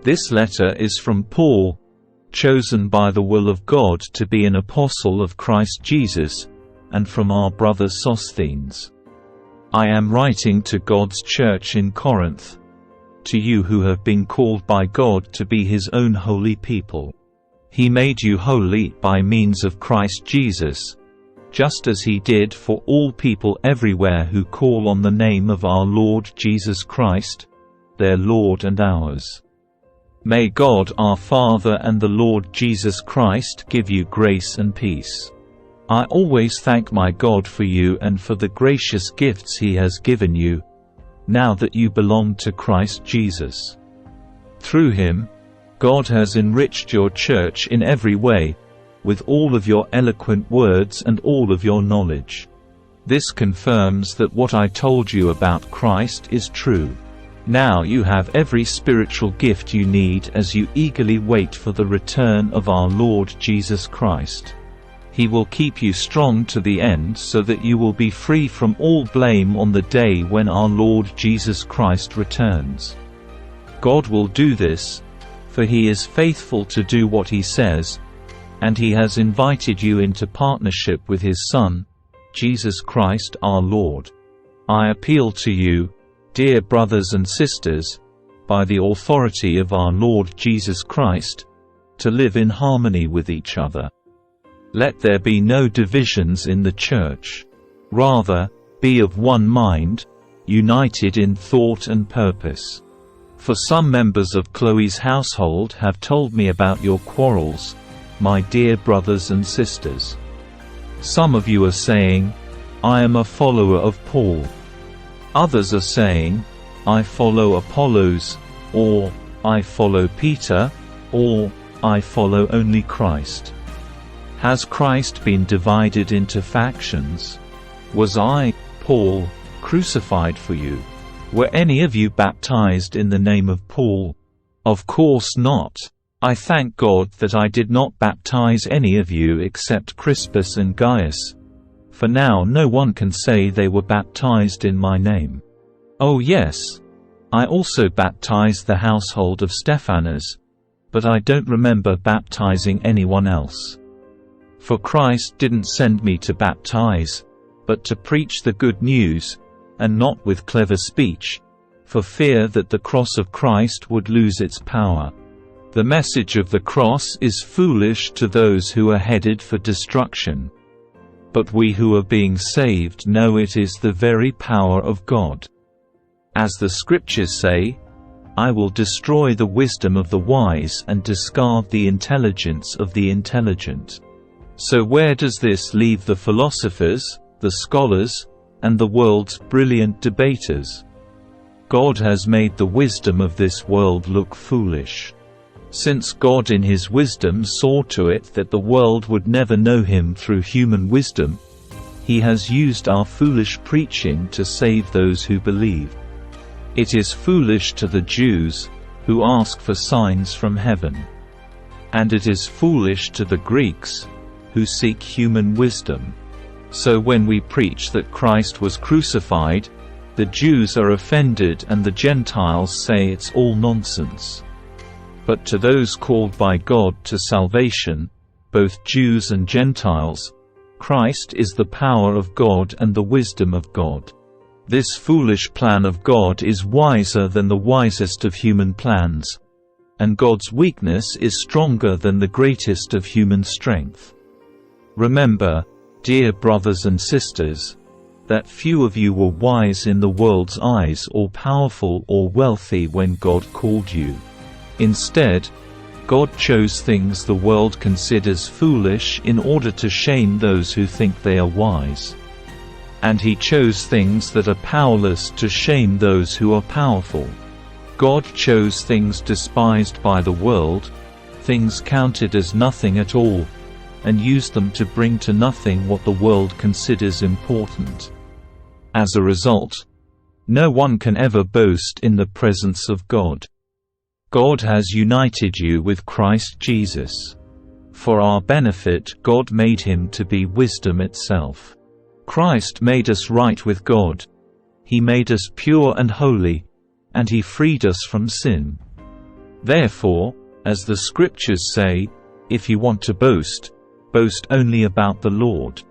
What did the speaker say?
This letter is from Paul, chosen by the will of God to be an apostle of Christ Jesus, and from our brother Sosthenes. I am writing to God's church in Corinth, to you who have been called by God to be His own holy people. He made you holy by means of Christ Jesus, just as He did for all people everywhere who call on the name of our Lord Jesus Christ, their Lord and ours. May God our Father and the Lord Jesus Christ give you grace and peace. I always thank my God for you and for the gracious gifts He has given you, now that you belong to Christ Jesus. Through Him, God has enriched your church in every way, with all of your eloquent words and all of your knowledge. This confirms that what I told you about Christ is true. Now you have every spiritual gift you need as you eagerly wait for the return of our Lord Jesus Christ. He will keep you strong to the end so that you will be free from all blame on the day when our Lord Jesus Christ returns. God will do this, for He is faithful to do what He says, and He has invited you into partnership with His Son, Jesus Christ our Lord. I appeal to you, dear brothers and sisters, by the authority of our Lord Jesus Christ, to live in harmony with each other. Let there be no divisions in the church. Rather, be of one mind, united in thought and purpose. For some members of Chloe's household have told me about your quarrels, my dear brothers and sisters. Some of you are saying, I am a follower of Paul. Others are saying, I follow Apollos, or I follow Peter, or I follow only Christ. Has Christ been divided into factions? Was I, Paul, crucified for you? Were any of you baptized in the name of Paul? Of course not. I thank God that I did not baptize any of you except Crispus and Gaius, for now no one can say they were baptized in my name. Oh yes, I also baptized the household of Stephanas, but I don't remember baptizing anyone else. For Christ didn't send me to baptize, but to preach the good news, and not with clever speech, for fear that the cross of Christ would lose its power. The message of the cross is foolish to those who are headed for destruction. But we who are being saved know it is the very power of God. As the Scriptures say, I will destroy the wisdom of the wise and discard the intelligence of the intelligent. So where does this leave the philosophers, the scholars, and the world's brilliant debaters? God has made the wisdom of this world look foolish. Since God in His wisdom saw to it that the world would never know Him through human wisdom, He has used our foolish preaching to save those who believe. It is foolish to the Jews, who ask for signs from heaven. And it is foolish to the Greeks, who seek human wisdom. So when we preach that Christ was crucified, the Jews are offended and the Gentiles say it's all nonsense. But to those called by God to salvation, both Jews and Gentiles, Christ is the power of God and the wisdom of God. This foolish plan of God is wiser than the wisest of human plans, and God's weakness is stronger than the greatest of human strength. Remember, dear brothers and sisters, that few of you were wise in the world's eyes or powerful or wealthy when God called you. Instead, God chose things the world considers foolish in order to shame those who think they are wise. And He chose things that are powerless to shame those who are powerful. God chose things despised by the world, things counted as nothing at all, and used them to bring to nothing what the world considers important. As a result, no one can ever boast in the presence of God. God has united you with Christ Jesus. For our benefit God made Him to be wisdom itself. Christ made us right with God. He made us pure and holy, and He freed us from sin. Therefore, as the Scriptures say, if you want to boast, boast only about the Lord.